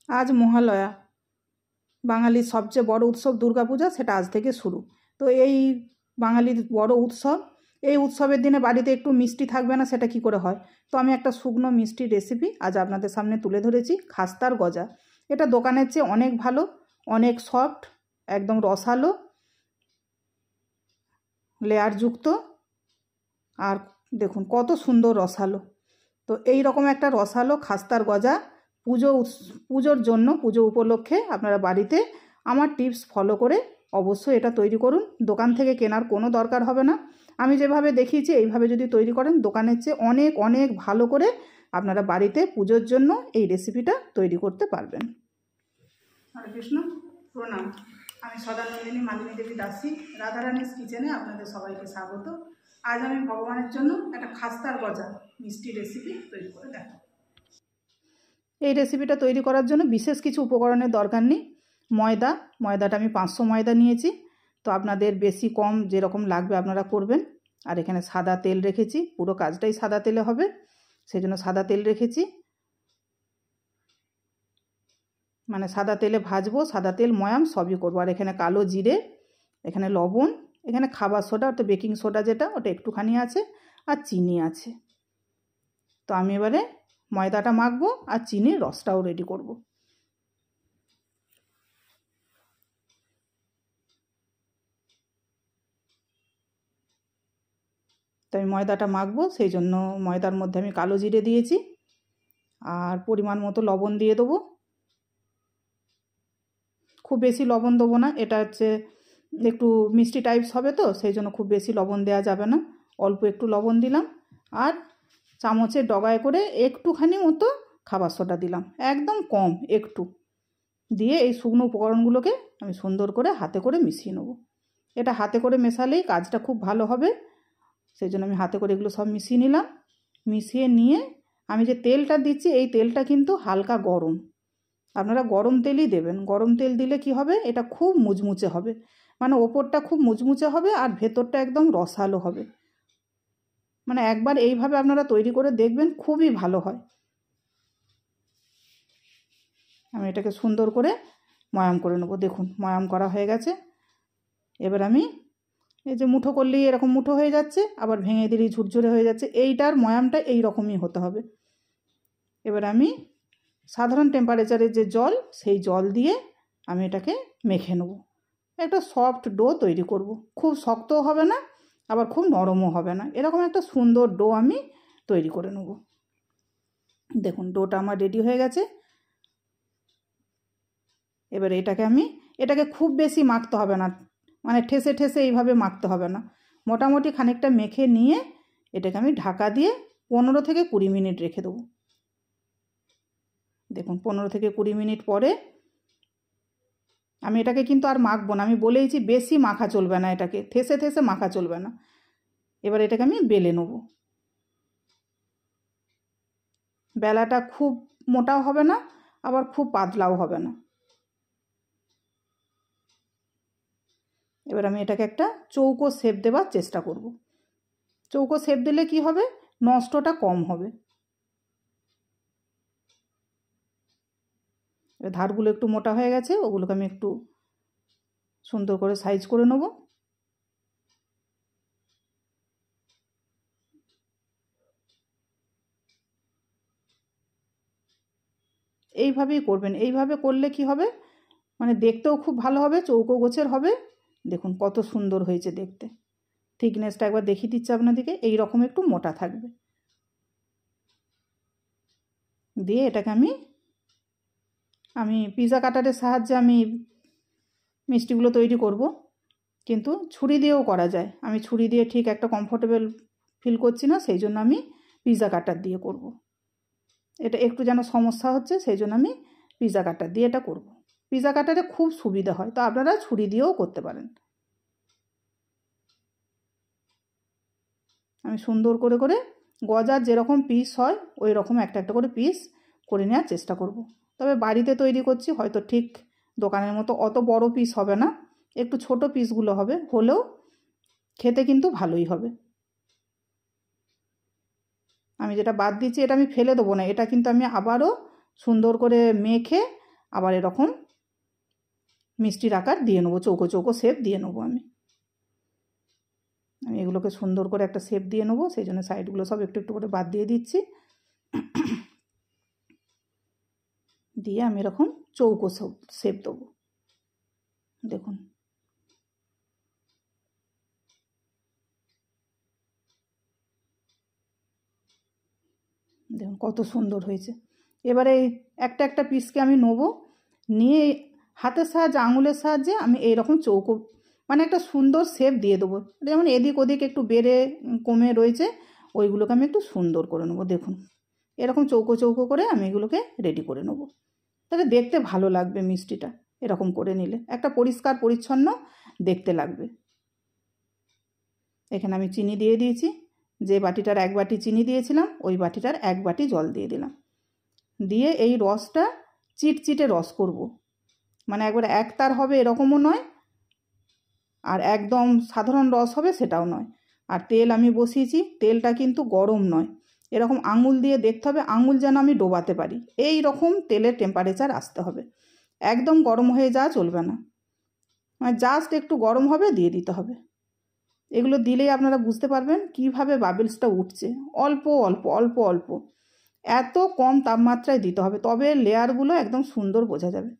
আজ মহালয়া, বাঙালির সবচেয়ে বড় উৎসব দুর্গাপূজা, সেটা আজ থেকে শুরু। তো এই বাঙালির বড় উৎসব, এই উৎসবের দিনে বাড়িতে একটু মিষ্টি থাকবে না, সেটা কি করে হয়? তো আমি একটা শুকনো মিষ্টির রেসিপি আজ আপনাদের সামনে তুলে ধরেছি, খাস্তার গজা। এটা দোকানের চেয়ে অনেক ভালো, অনেক সফট, একদম রসালো, লেয়ারযুক্ত, আর দেখুন কত সুন্দর রসালো। তো এই রকম একটা রসালো খাস্তার গজা পুজোর জন্য, পুজো উপলক্ষে আপনারা বাড়িতে আমার টিপস ফলো করে অবশ্যই এটা তৈরি করুন। দোকান থেকে কেনার কোনো দরকার হবে না। আমি যেভাবে দেখিয়েছি এইভাবে যদি তৈরি করেন, দোকানের চেয়ে অনেক অনেক ভালো করে আপনারা বাড়িতে পুজোর জন্য এই রেসিপিটা তৈরি করতে পারবেন। হরে কৃষ্ণ, প্রণাম। আমি সদানন্দিনী মালিনী দেবী দাসী, রাধারানীস কিচেনে আপনাদের সবাইকে স্বাগত। আজ আমি ভগবানের জন্য একটা খাস্তার গজা মিষ্টি রেসিপি তৈরি করে দেখাবো। এই রেসিপিটা তৈরি করার জন্য বিশেষ কিছু উপকরণের দরকার নেই। ময়দাটা আমি 500 ময়দা নিয়েছি। তো আপনাদের বেশি কম যেরকম লাগবে আপনারা করবেন। আর এখানে সাদা তেল রেখেছি, পুরো কাজটাই সাদা তেলে হবে, সেই জন্য সাদা তেল রেখেছি। মানে সাদা তেলে ভাজবো, সাদা তেল ময়াম সবই করবো। আর এখানে কালো জিরে, এখানে লবণ, এখানে খাবার সোডা, অর্থাৎ বেকিং সোডা যেটা, ওটা একটুখানি আছে, আর চিনি আছে। তো আমি এবারে ময়দাটা মাখবো আর চিনির রসটাও রেডি করব। তো আমি ময়দাটা মাখবো, সেই জন্য ময়দার মধ্যে আমি কালো জিরে দিয়েছি, আর পরিমাণ মতো লবণ দিয়ে দেবো। খুব বেশি লবণ দেবো না, এটা হচ্ছে একটু মিষ্টি টাইপস হবে, তো সেই জন্য খুব বেশি লবণ দেওয়া যাবে না, অল্প একটু লবণ দিলাম। আর চামচের ডগায় করে একটুখানি মতো খাবার সোডা দিলাম, একদম কম একটু দিয়ে এই শুকনো উপকরণগুলোকে আমি সুন্দর করে হাতে করে মিশিয়ে নেব। এটা হাতে করে মেশালেই কাজটা খুব ভালো হবে, সেই জন্য আমি হাতে করে এগুলো সব মিশিয়ে নিলাম। মিশিয়ে নিয়ে আমি যে তেলটা দিচ্ছি, এই তেলটা কিন্তু হালকা গরম, আপনারা গরম তেলই দেবেন। গরম তেল দিলে কি হবে, এটা খুব মুচমুচে হবে, মানে ওপরটা খুব মুচমুচে হবে আর ভেতরটা একদম রসালো হবে। মানে একবার এইভাবে আপনারা তৈরি করে দেখবেন, খুবই ভালো হয়। আমি এটাকে সুন্দর করে ময়াম করে নেব। দেখুন ময়াম করা হয়ে গেছে। এবার আমি এই যে মুঠো করলেই এরকম মুঠো হয়ে যাচ্ছে, আবার ভেঙে দিলেই ঝুরঝুরে হয়ে যাচ্ছে, এইটার ময়ামটা এই রকমই হতে হবে। এবার আমি সাধারণ টেম্পারেচারের যে জল, সেই জল দিয়ে আমি এটাকে মেখে নেব। একটা সফট ডো তৈরি করব, খুব শক্তও হবে না আবার খুব নরমও হবে না, এরকম একটা সুন্দর ডো আমি তৈরি করে নেব। দেখুন ডোটা আমার রেডি হয়ে গেছে। এবার এটাকে খুব বেশি মাখতে হবে না, মানে ঠেসে ঠেসে এইভাবে মাখতে হবে না, মোটামুটি খানিকটা মেখে নিয়ে এটাকে আমি ঢাকা দিয়ে 15 থেকে 20 মিনিট রেখে দেবো। দেখুন 15 থেকে 20 মিনিট পরে আমি এটাকে কিন্তু আর মাখবো না, আমি বলেইছি বেশি মাখা চলবে না, এটাকে ঠেসে ঠেসে মাখা চলবে না। এবার এটাকে আমি বেলে নেব। বেলাটা খুব মোটাও হবে না আবার খুব পাতলাও হবে না। এবার আমি এটাকে একটা চৌকো শেপ দেওয়ার চেষ্টা করব। চৌকো শেপ দিলে কি হবে, নষ্টটা কম হবে। ধারগুলো একটু মোটা হয়ে গেছে, ওগুলোকে আমি একটু সুন্দর করে সাইজ করে নেব। এইভাবেই করবেন, এইভাবে করলে কি হবে, মানে দেখতেও খুব ভালো হবে, চৌকো গোছের হবে। দেখুন কত সুন্দর হয়েছে দেখতে। থিকনেসটা একবার দেখিয়ে দিচ্ছি আপনাদেরকে, এই রকম একটু মোটা থাকবে। দিয়ে এটাকে আমি পিৎজা কাটারের সাহায্যে আমি মিষ্টিগুলো তৈরি করব, কিন্তু ছুরি দিয়েও করা যায়। আমি ছুরি দিয়ে ঠিক একটা কমফোর্টেবল ফিল করছি না, সেই জন্য আমি পিৎজা কাটার দিয়ে করব। এটা একটু যেন সমস্যা হচ্ছে, সেই জন্য আমি পিৎজা কাটার দিয়ে এটা করব। পিৎজা কাটারে খুব সুবিধা হয়, তো আপনারা ছুরি দিয়েও করতে পারেন। আমি সুন্দর করে করে গজার যেরকম পিস হয় ওই রকম একটা একটা করে পিস করে নেওয়ার চেষ্টা করব। তবে বাড়িতে তৈরি করছি, হয়তো ঠিক দোকানের মতো অত বড় পিস হবে না, একটু ছোট পিসগুলো হবে, হলেও খেতে কিন্তু ভালোই হবে। আমি যেটা বাদ দিচ্ছি এটা আমি ফেলে দেবো না, এটা কিন্তু আমি আবারও সুন্দর করে মেখে আবার এরকম মিষ্টির আকার দিয়ে নেবো, চৌকো চৌকো শেপ দিয়ে নেবো। আমি এগুলোকে সুন্দর করে একটা শেপ দিয়ে নেবো, সেই জন্য সাইডগুলো সব একটু একটু করে বাদ দিয়ে দিচ্ছি। দিয়ে আমি এরকম চৌকো শেপ দেবো। দেখুন দেখুন কত সুন্দর হয়েছে। এবারে একটা একটা পিসকে আমি নেবো, নিয়ে হাতের সাহায্যে আঙুলের সাহায্যে আমি এইরকম চৌকো মানে একটা সুন্দর শেপ দিয়ে দেবো। যেমন এদিক ওদিক একটু বেড়ে কমে রয়েছে, ওইগুলোকে আমি একটু সুন্দর করে নেবো। দেখুন এরকম চৌকো চৌকো করে আমি এগুলোকে রেডি করে নেবো, তাহলে দেখতে ভালো লাগবে। মিষ্টিটা এরকম করে নিলে একটা পরিষ্কার পরিচ্ছন্ন দেখতে লাগবে। এখানে আমি চিনি দিয়ে দিয়েছি, যে বাটিটার 1 বাটি চিনি দিয়েছিলাম ওই বাটিটার 1 বাটি জল দিয়ে দিলাম। দিয়ে এই রসটা চিটচিটে রস করব, মানে একবার একতার হবে এরকমও নয়, আর একদম সাধারণ রস হবে সেটাও নয়। আর তেল আমি বসিয়েছি, তেলটা কিন্তু গরম নয়, এরকম আঙুল দিয়ে দেখতে হবে, আঙুল যেন আমি ডোবাতে পারি এই রকম তেলের টেম্পারেচার আসতে হবে। একদম গরম হয়ে যাওয়া চলবে না, মানে জাস্ট একটু গরম হবে দিয়ে দিতে হবে। এগুলো দিলেই আপনারা বুঝতে পারবেন কিভাবে বাবেলসটা উঠছে। অল্প অল্প অল্প অল্প এত কম তাপমাত্রায় দিতে হবে, তবে লেয়ারগুলো একদম সুন্দর বোঝা যাবে।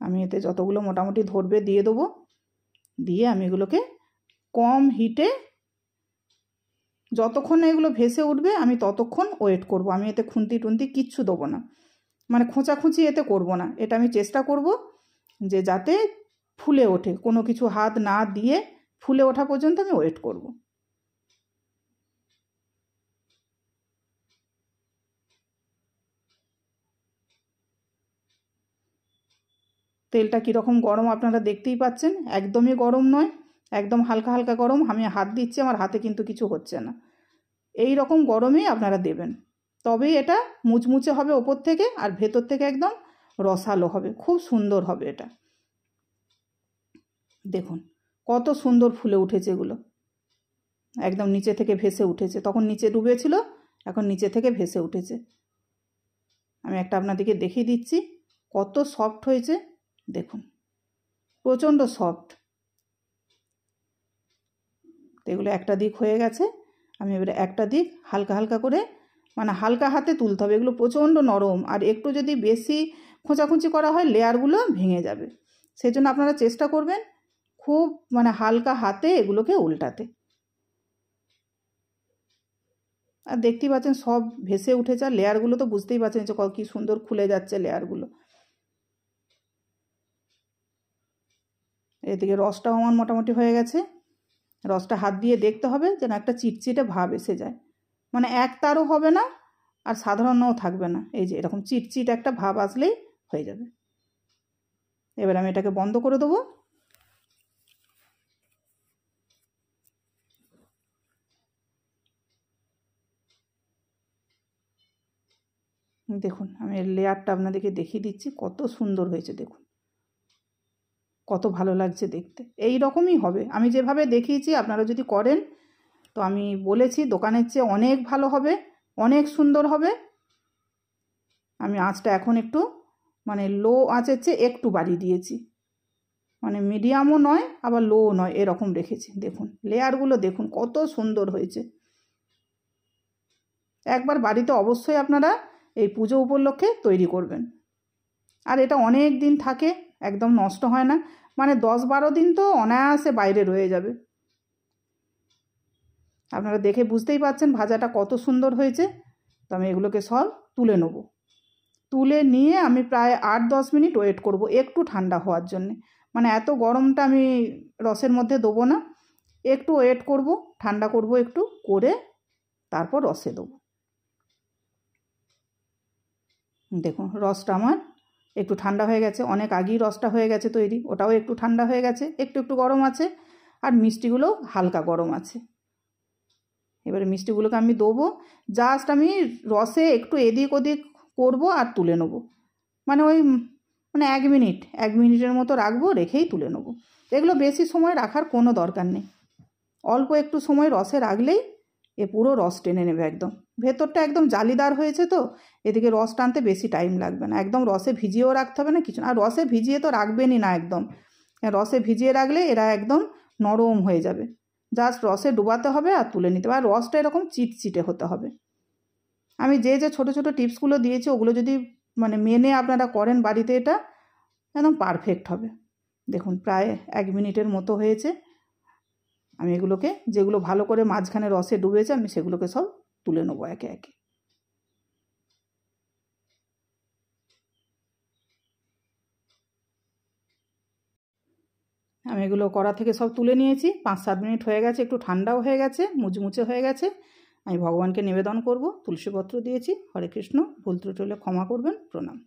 আমি এতে যতগুলো মোটামুটি ধরবে দিয়ে দেবো, দিয়ে আমি এগুলোকে কম হিটে যতক্ষণ এগুলো ভেসে উঠবে আমি ততক্ষণ ওয়েট করব। আমি এতে খুন্তি টুন্তি কিচ্ছু দেবো না, মানে খোঁচাখুঁচি এতে করব না। এটা আমি চেষ্টা করব যে যাতে ফুলে ওঠে, কোনো কিছু হাত না দিয়ে ফুলে ওঠা পর্যন্ত আমি ওয়েট করব। তেলটা কীরকম গরম আপনারা দেখতেই পাচ্ছেন, একদমই গরম নয়, একদম হালকা হালকা গরম। আমি হাত দিচ্ছি, আমার হাতে কিন্তু কিছু হচ্ছে না। এই রকম গরমেই আপনারা দেবেন, তবেই এটা মুচমুচে হবে ওপর থেকে, আর ভেতর থেকে একদম রসালো হবে, খুব সুন্দর হবে এটা। দেখুন কত সুন্দর ফুলে উঠেছে এগুলো, একদম নিচে থেকে ভেসে উঠেছে। তখন নিচে ডুবেছিল, এখন নিচে থেকে ভেসে উঠেছে। আমি একটা আপনাদেরকে দেখিয়ে দিচ্ছি কত সফট হয়েছে। দেখুন প্রচণ্ড সফট। এগুলো একটা দিক হয়ে গেছে, আমি এবারে একটা দিক হালকা হালকা করে, মানে হালকা হাতে তুলতে হবে। এগুলো প্রচণ্ড নরম, আর একটু যদি বেশি খোঁচাখুঁচি করা হয় লেয়ারগুলো ভেঙে যাবে। সেই জন্য আপনারা চেষ্টা করবেন খুব মানে হালকা হাতে এগুলোকে উল্টাতে। আর দেখতেই পাচ্ছেন সব ভেসে উঠেছে, আর লেয়ারগুলো তো বুঝতেই পারছেন যে কী সুন্দর খুলে যাচ্ছে লেয়ারগুলো। এদিকে রসটাও আমার মোটামুটি হয়ে গেছে। রসটা হাত দিয়ে দেখতে হবে যেন একটা চিটচিটে ভাব এসে যায়, মানে এক তারও হবে না আর সাধারণও থাকবে না। এই যে এরকম চিটচিট একটা ভাব আসলেই হয়ে যাবে। এবার আমি এটাকে বন্ধ করে দেবো। দেখুন আমি লেয়ারটা আপনাদেরকে দেখিয়ে দিচ্ছি কত সুন্দর হয়েছে। দেখুন কত ভালো লাগছে দেখতে। এই রকমই হবে, আমি যেভাবে দেখিয়েছি আপনারা যদি করেন তো আমি বলেছি দোকানের চেয়ে অনেক ভালো হবে, অনেক সুন্দর হবে। আমি আঁচটা এখন একটু মানে লো আঁচের চেয়ে একটু বাড়িয়ে দিয়েছি, মানে মিডিয়ামও নয় আবার লোও নয়, এরকম রেখেছি। দেখুন লেয়ারগুলো দেখুন কত সুন্দর হয়েছে। একবার বাড়িতে অবশ্যই আপনারা এই পুজো উপলক্ষে তৈরি করবেন, আর এটা অনেক দিন থাকে, একদম নষ্ট হয় না, মানে 10-12 দিন তো অনায়াসে বাইরে রয়ে যাবে। আপনারা দেখে বুঝতেই পারছেন ভাজাটা কত সুন্দর হয়েছে। তো আমি এগুলোকে সব তুলে নেব, তুলে নিয়ে আমি প্রায় 8-10 মিনিট ওয়েট করব একটু ঠান্ডা হওয়ার জন্যে। মানে এত গরমটা আমি রসের মধ্যে দেবো না, একটু ওয়েট করব, ঠান্ডা করব একটু করে তারপর রসে দেবো। দেখুন রসটা আমার একটু ঠান্ডা হয়ে গেছে, অনেক আগেই রসটা হয়ে গেছে তৈরি, ওটাও একটু ঠান্ডা হয়ে গেছে, একটু একটু গরম আছে, আর মিষ্টিগুলো হালকা গরম আছে। এবারে মিষ্টিগুলোকে আমি দেবো, জাস্ট আমি রসে একটু এদিক ওদিক করব আর তুলে নেব, মানে ওই মানে 1 মিনিটের মতো রাখবো, রেখেই তুলে নেব। এগুলো বেশি সময় রাখার কোনো দরকার নেই, অল্প একটু সময় রসে রাখলেই এ পুরো রস টেনে নেবে একদম। ভেতরটা একদম জালিদার হয়েছে, তো এদিকে রস টানতে বেশি টাইম লাগবে না। একদম রসে ভিজিয়েও রাখতে হবে না কিছু না। আর রসে ভিজিয়ে তো রাখবেনই না একদম, রসে ভিজিয়ে রাখলে এরা একদম নরম হয়ে যাবে। জাস্ট রসে ডুবাতে হবে আর তুলে নিতে হবে। আর রসটা এরকম চিটচিটে হতে হবে। আমি যে যে ছোটো ছোটো টিপসগুলো দিয়েছি ওগুলো যদি মানে মেনে আপনারা করেন বাড়িতে, এটা একদম পারফেক্ট হবে। দেখুন প্রায় 1 মিনিটের মতো হয়েছে। আমি এগুলোকে, যেগুলো ভালো করে মাঝখানে রসে ডুবেছে, আমি সেগুলোকে সব তুলে নেবো একে একে। আমি এগুলো কড়া থেকে সব তুলে নিয়েছি। 5-7 মিনিট হয়ে গেছে, একটু ঠান্ডাও হয়ে গেছে, মুচমুচে হয়ে গেছে। আমি ভগবানকে নিবেদন করব। তুলসীপত্র দিয়েছি। হরে কৃষ্ণ। ভুল ত্রুটি হলে ক্ষমা করবেন। প্রণাম।